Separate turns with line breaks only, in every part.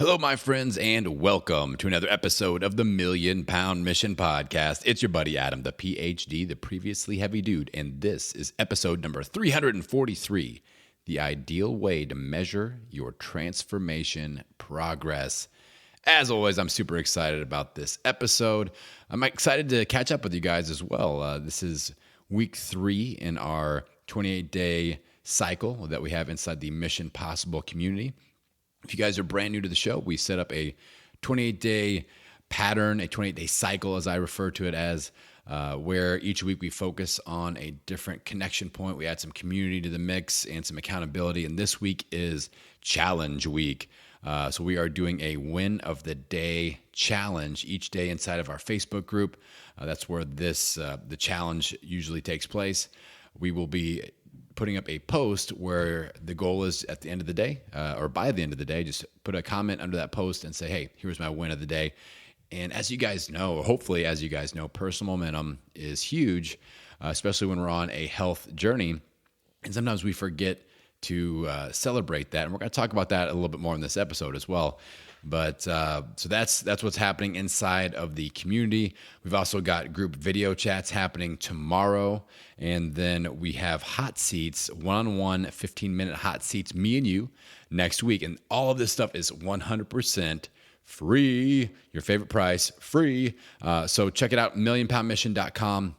Hello, my friends, and welcome to another episode of the Million Pound Mission Podcast. It's your buddy Adam, the PhD, the previously heavy dude, and this is episode number 343, the ideal way to measure your transformation progress. As always, I'm super excited about this episode. I'm excited to catch up with you guys as well. This is week 3 in our 28-day cycle that we have inside the Mission Possible community. If you guys are brand new to the show, we set up a 28-day pattern, a 28-day cycle, as I refer to it as, where each week we focus on a different connection point. We add some community to the mix and some accountability. And this week is Challenge Week. So we are doing a Win of the Day challenge each day inside of our Facebook group. That's where the challenge usually takes place. We will be putting up a post where the goal is at the end of the day, or by the end of the day, just put a comment under that post and say, hey, here's my win of the day. And as you guys know, or hopefully as you guys know, personal momentum is huge, especially when we're on a health journey. And sometimes we forget to celebrate that. And we're going to talk about that a little bit more in this episode as well. But so that's what's happening inside of the community. We've also got group video chats happening tomorrow. And then we have hot seats, one-on-one 15-minute hot seats, me and you, next week. And all of this stuff is 100% free. Your favorite price, free. So check it out, millionpoundmission.com.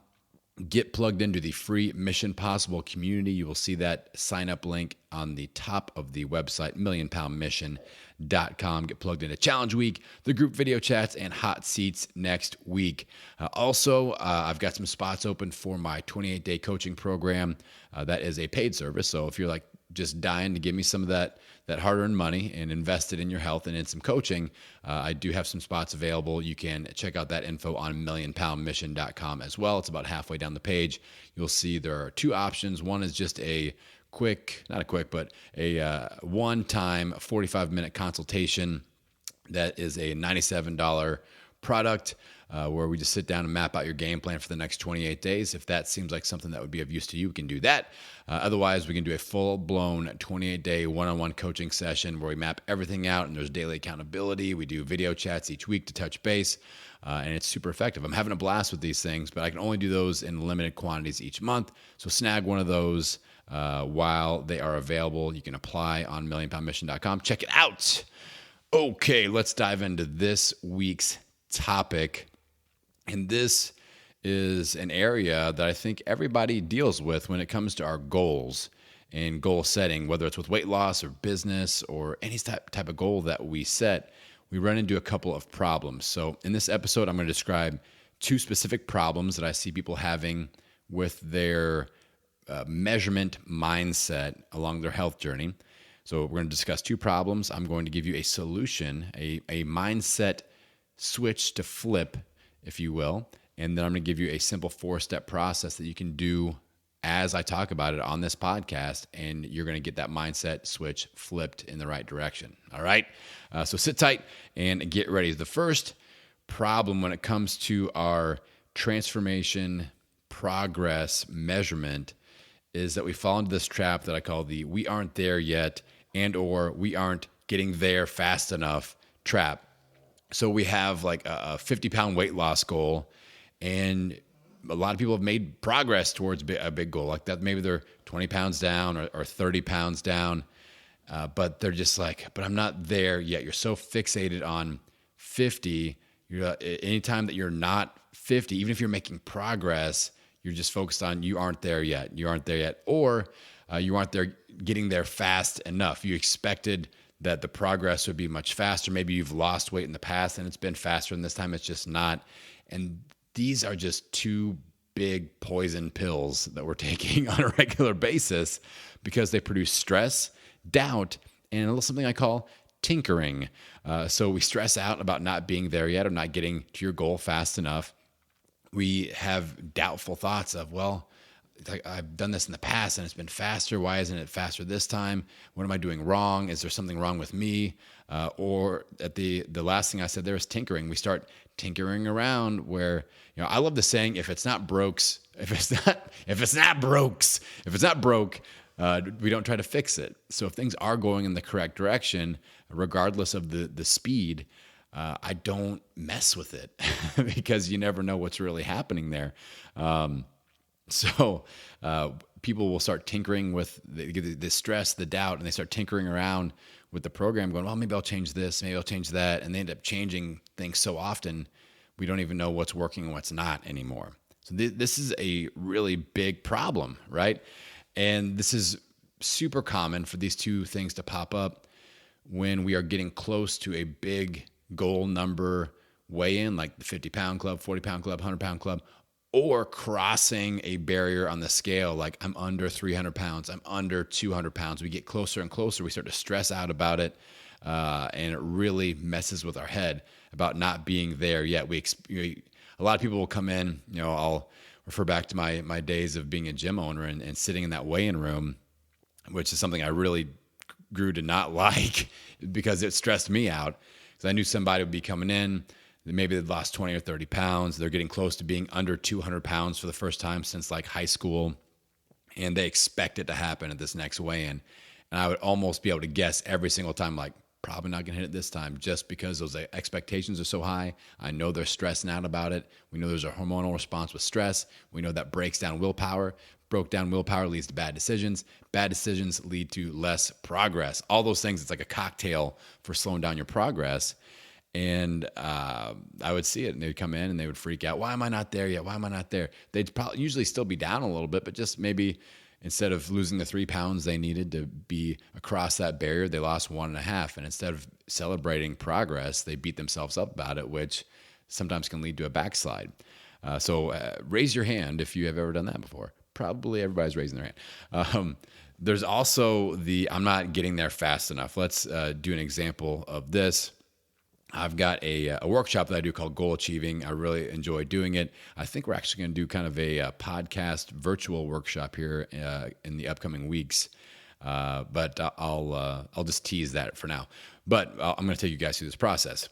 Get plugged into the free Mission Possible community. You will see that sign-up link on the top of the website, millionpoundmission.com. Get plugged into Challenge Week, the group video chats, and hot seats next week. Also, I've got some spots open for my 28-day coaching program. That is a paid service. So if you're like just dying to give me some of that hard-earned money and invest it in your health and in some coaching, I do have some spots available. You can check out that info on millionpoundmission.com as well. It's about halfway down the page. You'll see there are 2 options. One is just a one-time 45-minute consultation that is a $97 product where we just sit down and map out your game plan for the next 28 days. If that seems like something that would be of use to you, we can do that. Otherwise, we can do a full-blown 28-day one-on-one coaching session where we map everything out and there's daily accountability. We do video chats each week to touch base, and it's super effective. I'm having a blast with these things, but I can only do those in limited quantities each month. So snag one of those while they are available. You can apply on millionpoundmission.com. Check it out. Okay, let's dive into this week's topic. And this is an area that I think everybody deals with when it comes to our goals and goal setting, whether it's with weight loss or business or any type of goal that we set. We run into a couple of problems. So in this episode, I'm going to describe 2 specific problems that I see people having with their measurement mindset along their health journey. So we're going to discuss 2 problems. I'm going to give you a solution, a mindset switch to flip, if you will. And then I'm going to give you a simple 4-step process that you can do as I talk about it on this podcast, and you're going to get that mindset switch flipped in the right direction. All right? So sit tight and get ready. The first problem when it comes to our transformation progress measurement is that we fall into this trap that I call the we aren't there yet and or we aren't getting there fast enough trap. So we have like a 50-pound weight loss goal, and a lot of people have made progress towards a big goal like that. Maybe they're 20 pounds down or 30 pounds down, but they're just like, but I'm not there yet. You're so fixated on 50. Anytime that you're not 50, even if you're making progress, you're just focused on you aren't there yet. You aren't there yet. Or you aren't there getting there fast enough. You expected that the progress would be much faster. Maybe you've lost weight in the past and it's been faster, and this time it's just not. And these are just 2 big poison pills that we're taking on a regular basis because they produce stress, doubt, and a little something I call tinkering. So we stress out about not being there yet or not getting to your goal fast enough. We have doubtful thoughts of, well, I've done this in the past and it's been faster. Why isn't it faster this time? What am I doing wrong? Is there something wrong with me? Or at the last thing I said there is tinkering. We start tinkering around where, I love the saying, if it's not broke, we don't try to fix it. So if things are going in the correct direction, regardless of the speed, I don't mess with it because you never know what's really happening there. So people will start tinkering with the stress, the doubt, and they start tinkering around with the program going, well, maybe I'll change this, maybe I'll change that. And they end up changing things so often, we don't even know what's working and what's not anymore. So this is a really big problem, right? And this is super common for these two things to pop up when we are getting close to a big goal number weigh in, like the 50-pound club, 40-pound club, 100-pound club, or crossing a barrier on the scale, like I'm under 300 pounds, I'm under 200 pounds. We get closer and closer. We start to stress out about it, and it really messes with our head about not being there yet. A lot of people will come in, I'll refer back to my days of being a gym owner and sitting in that weigh-in room, which is something I really grew to not like because it stressed me out. Because I knew somebody would be coming in, maybe they've lost 20 or 30 pounds. They're getting close to being under 200 pounds for the first time since like high school. And they expect it to happen at this next weigh-in. And I would almost be able to guess every single time, like, probably not going to hit it this time just because those expectations are so high. I know they're stressing out about it. We know there's a hormonal response with stress. We know that breaks down willpower. Broke down willpower leads to bad decisions. Bad decisions lead to less progress. All those things, it's like a cocktail for slowing down your progress. And I would see it, and they'd come in and they would freak out. Why am I not there yet? Why am I not there? They'd probably usually still be down a little bit, but just maybe instead of losing the 3 pounds they needed to be across that barrier, they lost 1.5. And instead of celebrating progress, they beat themselves up about it, which sometimes can lead to a backslide. So raise your hand if you have ever done that before. Probably everybody's raising their hand. There's also I'm not getting there fast enough. Let's do an example of this. I've got a workshop that I do called Goal Achieving. I really enjoy doing it. I think we're actually going to do kind of a podcast virtual workshop here in the upcoming weeks. But I'll just tease that for now. But I'm going to take you guys through this process.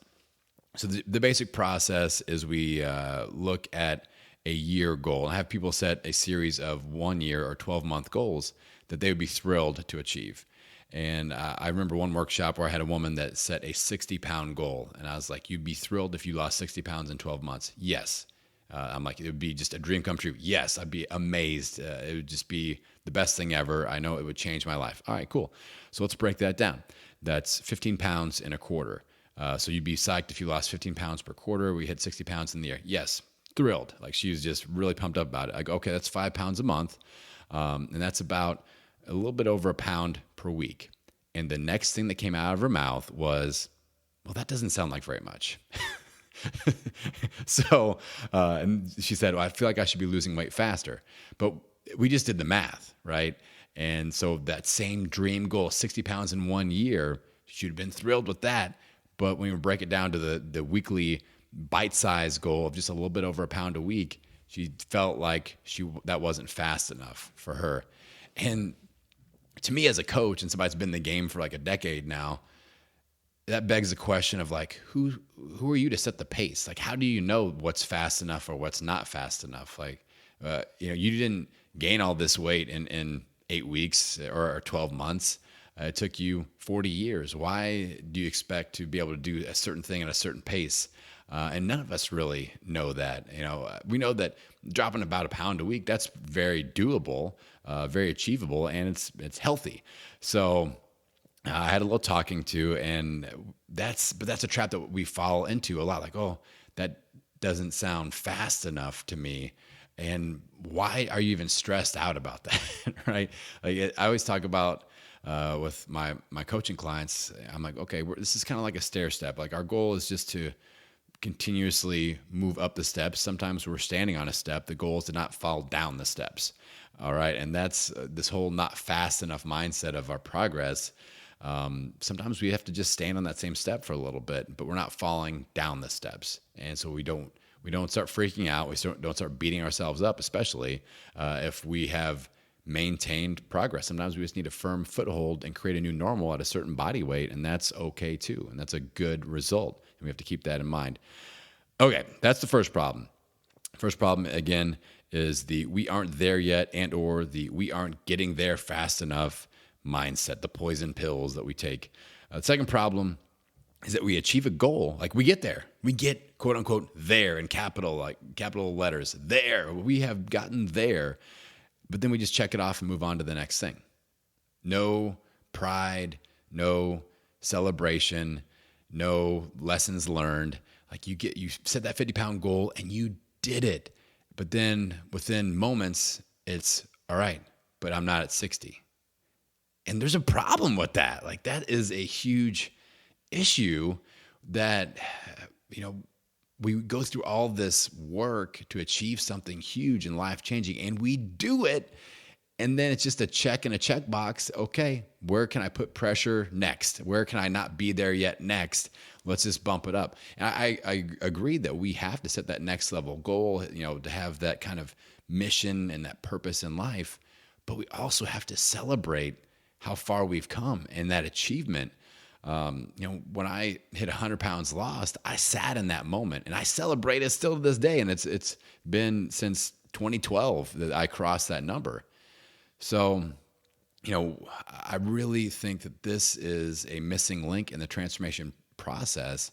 So the basic process is we look at a year goal. I have people set a series of 1 year or 12-month goals that they would be thrilled to achieve. And I remember one workshop where I had a woman that set a 60-pound goal. And I was like, you'd be thrilled if you lost 60 pounds in 12 months. Yes. I'm like, it would be just a dream come true. Yes, I'd be amazed. It would just be the best thing ever. I know it would change my life. All right, cool. So let's break that down. That's 15 pounds in a quarter. So you'd be psyched if you lost 15 pounds per quarter. We hit 60 pounds in the year. Yes, thrilled. Like she was just really pumped up about it. I go, okay, that's 5 pounds a month. And that's about a little bit over a pound per week. And the next thing that came out of her mouth was, well, that doesn't sound like very much. So, and she said, well, I feel like I should be losing weight faster. But we just did the math, right? And so that same dream goal, 60 pounds in 1 year, she'd have been thrilled with that. But when we break it down to the weekly bite-sized goal of just a little bit over a pound a week, she felt like that wasn't fast enough for her. And to me as a coach and somebody that's been in the game for like a decade now, that begs the question of like, who are you to set the pace? Like, how do you know what's fast enough or what's not fast enough? Like, you didn't gain all this weight in 8 weeks or 12 months. It took you 40 years. Why do you expect to be able to do a certain thing at a certain pace? And none of us really know that. We know that dropping about a pound a week, that's very doable, very achievable, and it's healthy. So I had a little talking to, and that's a trap that we fall into a lot. Like, oh, that doesn't sound fast enough to me. And why are you even stressed out about that? Right? Like I always talk about with my coaching clients. I'm like, okay, this is kind of like a stair step. Like our goal is just to continuously move up the steps. Sometimes we're standing on a step. The goal is to not fall down the steps. All right. And that's this whole not fast enough mindset of our progress. Sometimes we have to just stand on that same step for a little bit, but we're not falling down the steps. And so we don't start freaking out. We don't start beating ourselves up, especially if we have maintained progress. Sometimes we just need a firm foothold and create a new normal at a certain body weight, and that's okay too. And that's a good result. And we have to keep that in mind. Okay, that's the first problem. First problem, again, is the we aren't there yet and or the we aren't getting there fast enough mindset, the poison pills that we take. The second problem is that we achieve a goal, like we get there. We get quote unquote there in capital, like capital letters, there. We have gotten there, but then we just check it off and move on to the next thing. No pride, no celebration, no lessons learned. Like you set that 50-pound goal and you did it. But then within moments, it's all right, but I'm not at 60. And there's a problem with that. Like that is a huge issue that, we go through all this work to achieve something huge and life changing, and we do it. And then it's just a check in a checkbox. Okay, where can I put pressure next? Where can I not be there yet next? Let's just bump it up. And I agree that we have to set that next level goal, to have that kind of mission and that purpose in life. But we also have to celebrate how far we've come and that achievement. When I hit 100 pounds lost, I sat in that moment and I celebrate it still to this day. And it's been since 2012 that I crossed that number. So, I really think that this is a missing link in the transformation process.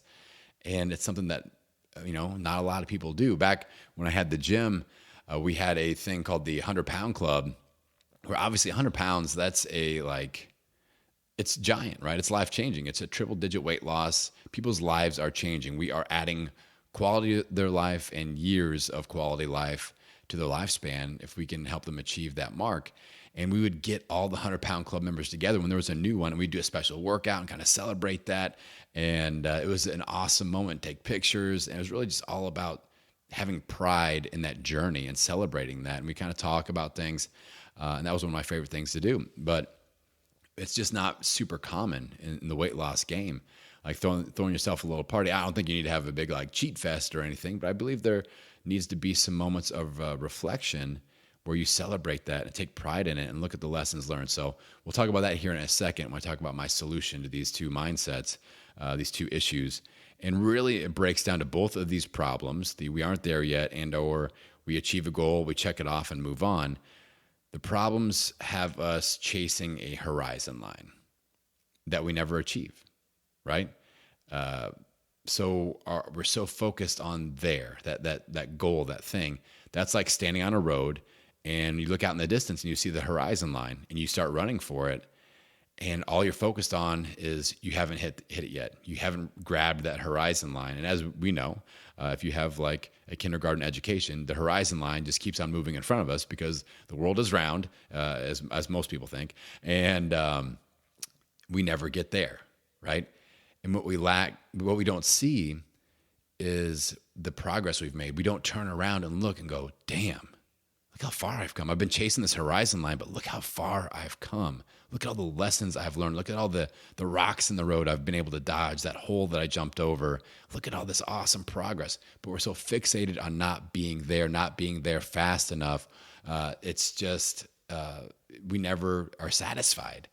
And it's something that, not a lot of people do. Back when I had the gym, we had a thing called the 100-pound club, where obviously 100 pounds, that's it's giant, right? It's life-changing. It's a triple-digit weight loss. People's lives are changing. We are adding quality to their life and years of quality life to their lifespan if we can help them achieve that mark. And we would get all the 100-pound club members together when there was a new one, and we'd do a special workout and kind of celebrate that. And it was an awesome moment, take pictures. And it was really just all about having pride in that journey and celebrating that. And we kind of talk about things. And that was one of my favorite things to do. But it's just not super common in the weight loss game. Like throwing yourself a little party. I don't think you need to have a big cheat fest or anything, but I believe there needs to be some moments of reflection where you celebrate that and take pride in it and look at the lessons learned. So we'll talk about that here in a second when I talk about my solution to these two mindsets, these two issues. And really it breaks down to both of these problems, the we aren't there yet and or we achieve a goal, we check it off and move on. The problems have us chasing a horizon line that we never achieve, right? So we're so focused on that goal, that thing. That's like standing on a road and you look out in the distance and you see the horizon line and you start running for it. And all you're focused on is you haven't hit it yet. You haven't grabbed that horizon line. And as we know, if you have like a kindergarten education, the horizon line just keeps on moving in front of us because the world is round, as most people think. And we never get there, right? And what we lack, what we don't see is the progress we've made. We don't turn around and look and go, damn, look how far I've come. I've been chasing this horizon line, but look how far I've come. Look at all the lessons I've learned. Look at all the rocks in the road I've been able to dodge, that hole that I jumped over. Look at all this awesome progress. But we're so fixated on not being there fast enough. It's just, we never are satisfied.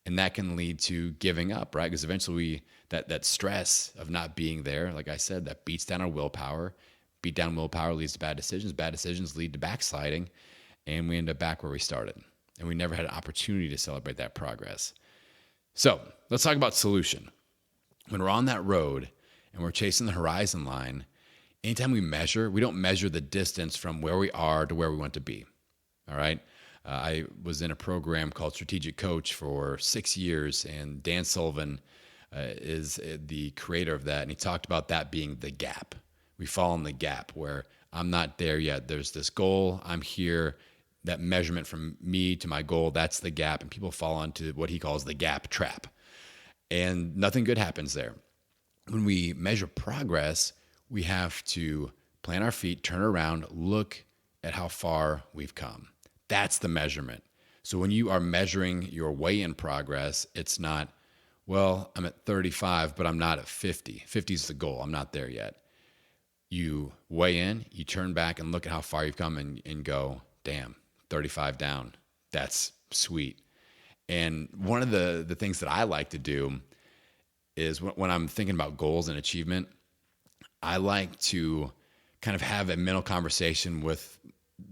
And that can lead to giving up, right? Because eventually that stress of not being there, like I said, that beats down our willpower. Beat down willpower leads to bad decisions. Bad decisions lead to backsliding. And we end up back where we started. And we never had an opportunity to celebrate that progress. So let's talk about solution. When we're on that road and we're chasing the horizon line, anytime we measure, we don't measure the distance from where we are to where we want to be. All right. I was in a program called Strategic Coach for 6 years, and Dan Sullivan is the creator of that. And he talked about that being the gap. We fall in the gap where I'm not there yet. There's this goal. I'm here. That measurement from me to my goal, that's the gap. And people fall into what he calls the gap trap. And nothing good happens there. When we measure progress, we have to plant our feet, turn around, look at how far we've come. That's the measurement. So when you are measuring your way in progress, it's not, well, I'm at 35, but I'm not at 50. 50 is the goal. I'm not there yet. You weigh in, you turn back and look at how far you've come and go, damn, 35 down. That's sweet. And one of the things that I like to do is when I'm thinking about goals and achievement, I like to kind of have a mental conversation with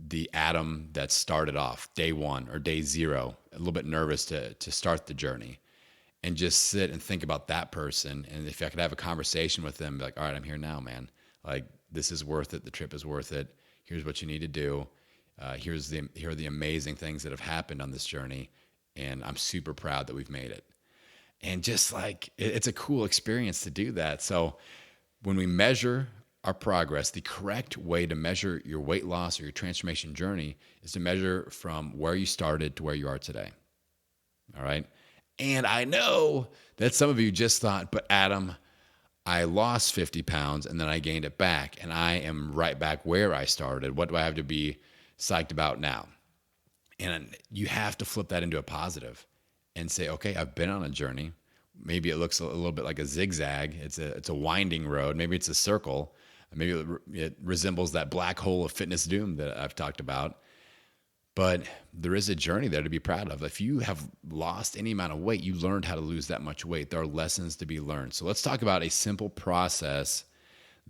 the Adam that started off day one or day zero, a little bit nervous to start the journey, and just sit and think about that person. And if I could have a conversation with them, be like, all right, I'm here now, man. Like, this is worth it. The trip is worth it. Here's what you need to do. Here are the amazing things that have happened on this journey. And I'm super proud that we've made it. And just like, it's a cool experience to do that. So when we measure our progress, the correct way to measure your weight loss or your transformation journey is to measure from where you started to where you are today. All right. And I know that some of you just thought, but Adam, I lost 50 pounds and then I gained it back and I am right back where I started. What do I have to be psyched about now? And you have to flip that into a positive and say, okay, I've been on a journey. Maybe it looks a little bit like a zigzag. It's a winding road. Maybe it's a circle. Maybe it resembles that black hole of fitness doom that I've talked about. But there is a journey there to be proud of. If you have lost any amount of weight, you learned how to lose that much weight. There are lessons to be learned. So let's talk about a simple process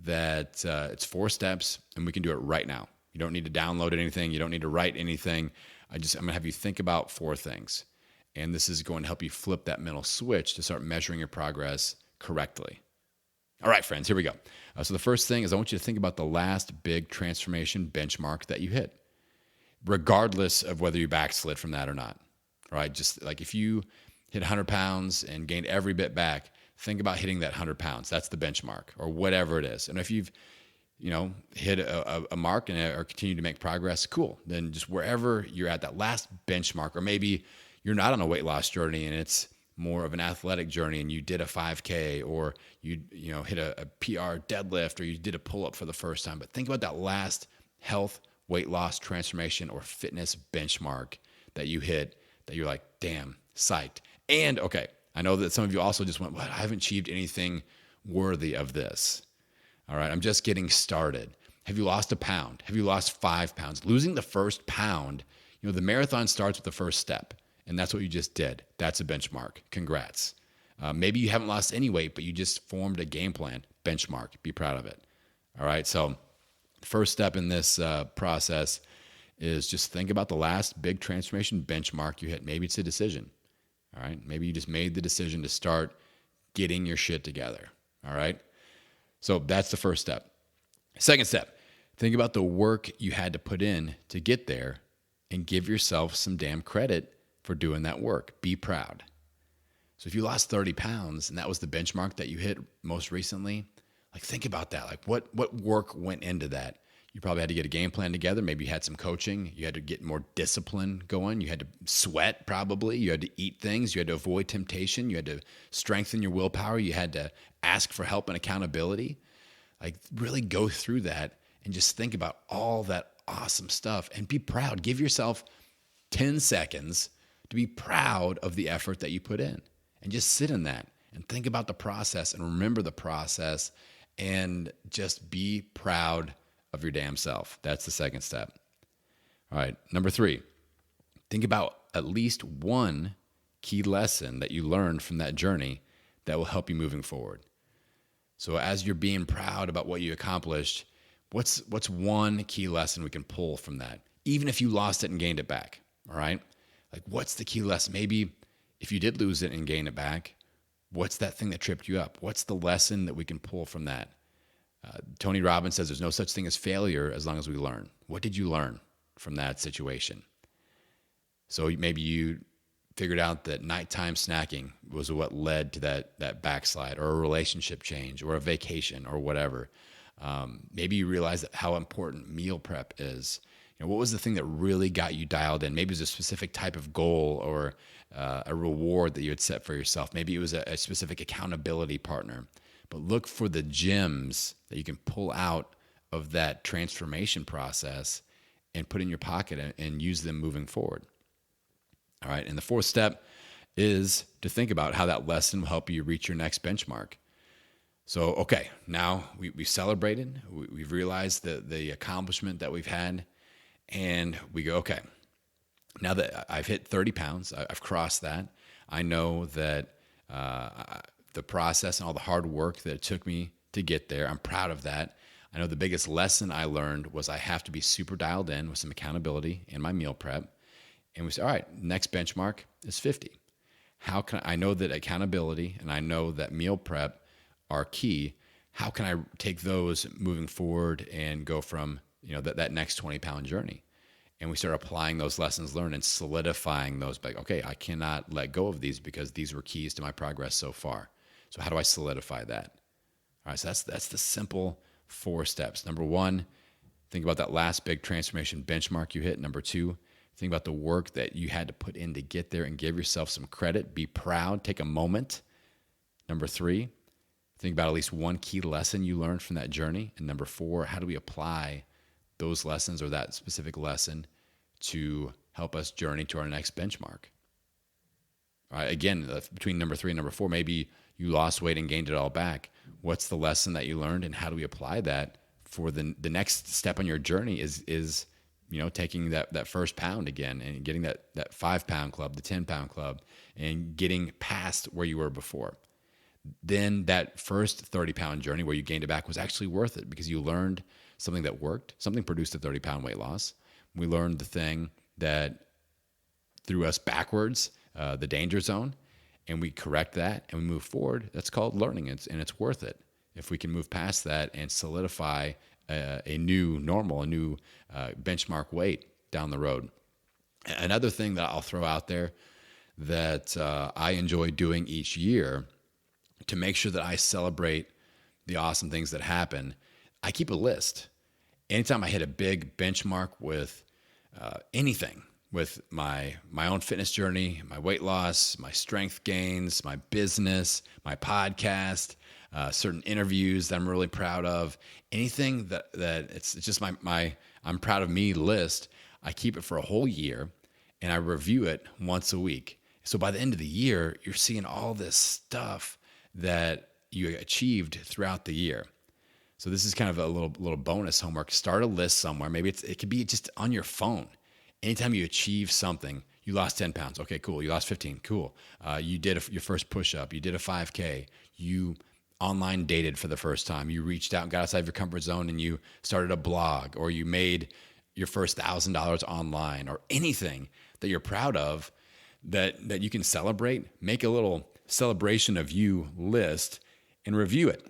that it's 4 steps, and we can do it right now. You don't need to download anything. You don't need to write anything. I'm going to have you think about 4 things. And this is going to help you flip that mental switch to start measuring your progress correctly. All right, friends, here we go. So the first thing is I want you to think about the last big transformation benchmark that you hit, regardless of whether you backslid from that or not. All right, just like if you hit 100 pounds and gained every bit back, think about hitting that 100 pounds. That's the benchmark or whatever it is. And if you've hit a mark or continue to make progress, cool. Then just wherever you're at that last benchmark, or maybe you're not on a weight loss journey and it's more of an athletic journey and you did a 5K or you hit a PR deadlift or you did a pull-up for the first time. But think about that last health, weight loss, transformation, or fitness benchmark that you hit that you're like, damn, psyched. And okay, I know that some of you also just went, well, I haven't achieved anything worthy of this. All right, I'm just getting started. Have you lost a pound? Have you lost 5 pounds? Losing the first pound, the marathon starts with the first step. And that's what you just did. That's a benchmark. Congrats. Maybe you haven't lost any weight, but you just formed a game plan. Benchmark. Be proud of it. All right. So the first step in this process is just think about the last big transformation benchmark you hit. Maybe it's a decision. All right. Maybe you just made the decision to start getting your shit together. All right. So that's the first step. Second step, think about the work you had to put in to get there and give yourself some damn credit for doing that work. Be proud. So if you lost 30 pounds and that was the benchmark that you hit most recently, like think about that. Like what work went into that? You probably had to get a game plan together. Maybe you had some coaching. You had to get more discipline going. You had to sweat probably. You had to eat things. You had to avoid temptation. You had to strengthen your willpower. You had to ask for help and accountability. Like really go through that and just think about all that awesome stuff and be proud. Give yourself 10 seconds to be proud of the effort that you put in and just sit in that and think about the process and remember the process and just be proud of your damn self. That's the second step. All right. Number 3, think about at least one key lesson that you learned from that journey that will help you moving forward. So as you're being proud about what you accomplished, what's one key lesson we can pull from that? Even if you lost it and gained it back. All right. Like, what's the key lesson? Maybe if you did lose it and gain it back, what's that thing that tripped you up? What's the lesson that we can pull from that? Tony Robbins says there's no such thing as failure as long as we learn. What did you learn from that situation? So maybe you figured out that nighttime snacking was what led to that backslide or a relationship change or a vacation or whatever. Maybe you realized how important meal prep is. What was the thing that really got you dialed in? Maybe it was a specific type of goal or a reward that you had set for yourself. Maybe it was a specific accountability partner. But look for the gems that you can pull out of that transformation process and put in your pocket and use them moving forward. All right. And the 4th step is to think about how that lesson will help you reach your next benchmark. So, okay, now we celebrated. We've realized the accomplishment that we've had. And we go, okay, now that I've hit 30 pounds, I've crossed that. I know that the process and all the hard work that it took me to get there, I'm proud of that. I know the biggest lesson I learned was I have to be super dialed in with some accountability in my meal prep. And we said, all right, next benchmark is 50. How can I know that accountability and I know that meal prep are key? How can I take those moving forward and go from, that next 20-pound journey? And we start applying those lessons learned and solidifying those. Like, okay, I cannot let go of these because these were keys to my progress so far. So how do I solidify that? All right, so that's the simple 4 steps. Number 1, think about that last big transformation benchmark you hit. Number 2, think about the work that you had to put in to get there and give yourself some credit. Be proud. Take a moment. Number 3, think about at least one key lesson you learned from that journey. And number 4, how do we apply those lessons or that specific lesson to help us journey to our next benchmark? All right, again, between number 3 and number 4, maybe you lost weight and gained it all back. What's the lesson that you learned, and how do we apply that for the next step on your journey? Is taking that first pound again and getting that 5-pound club, the 10-pound club, and getting past where you were before. Then that first 30-pound journey where you gained it back was actually worth it because you learned something that worked. Something produced a 30-pound weight loss. We learned the thing that threw us backwards, the danger zone, and we correct that and we move forward. That's called learning, and it's worth it if we can move past that and solidify a new normal, a new benchmark weight down the road. Another thing that I'll throw out there that I enjoy doing each year to make sure that I celebrate the awesome things that happen, I keep a list. Anytime I hit a big benchmark with anything, with my own fitness journey, my weight loss, my strength gains, my business, my podcast, certain interviews that I'm really proud of, anything that it's just my I'm proud of me list, I keep it for a whole year and I review it once a week. So by the end of the year, you're seeing all this stuff that you achieved throughout the year. So this is kind of a little bonus homework. Start a list somewhere. Maybe it could be just on your phone. Anytime you achieve something, you lost 10 pounds. Okay, cool. You lost 15. Cool. You did your first push-up. You did a 5K. You online dated for the first time. You reached out and got outside of your comfort zone and you started a blog, or you made your first $1,000 online, or anything that you're proud of that you can celebrate. Make a little celebration of you list and review it.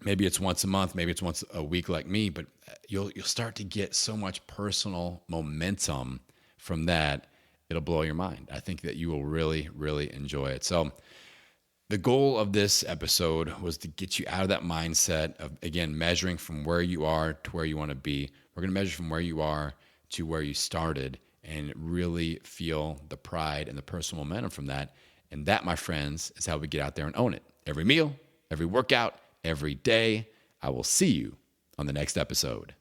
Maybe it's once a month, maybe it's once a week like me, but you'll start to get so much personal momentum from that. It'll blow your mind. I think that you will really, really enjoy it. So the goal of this episode was to get you out of that mindset of, again, measuring from where you are to where you want to be. We're going to measure from where you are to where you started and really feel the pride and the personal momentum from that. And that, my friends, is how we get out there and own it. Every meal, every workout, every day. I will see you on the next episode.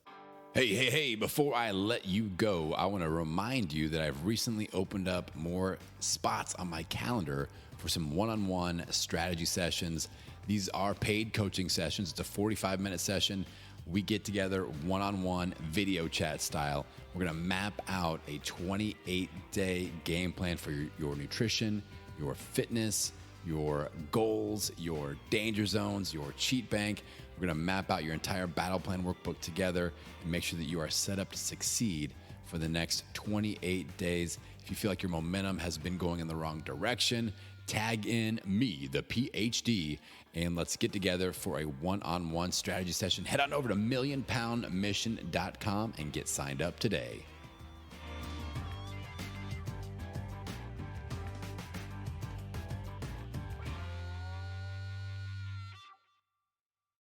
Hey, before I let you go, I want to remind you that I've recently opened up more spots on my calendar for some one-on-one strategy sessions. These are paid coaching sessions. It's a 45-minute session. We get together one-on-one video chat style. We're going to map out a 28-day game plan for your nutrition, your fitness, your goals, your danger zones, your cheat bank. We're going to map out your entire battle plan workbook together and make sure that you are set up to succeed for the next 28 days. If you feel like your momentum has been going in the wrong direction, tag in me, the PhD, and let's get together for a one-on-one strategy session. Head on over to millionpoundmission.com and get signed up today.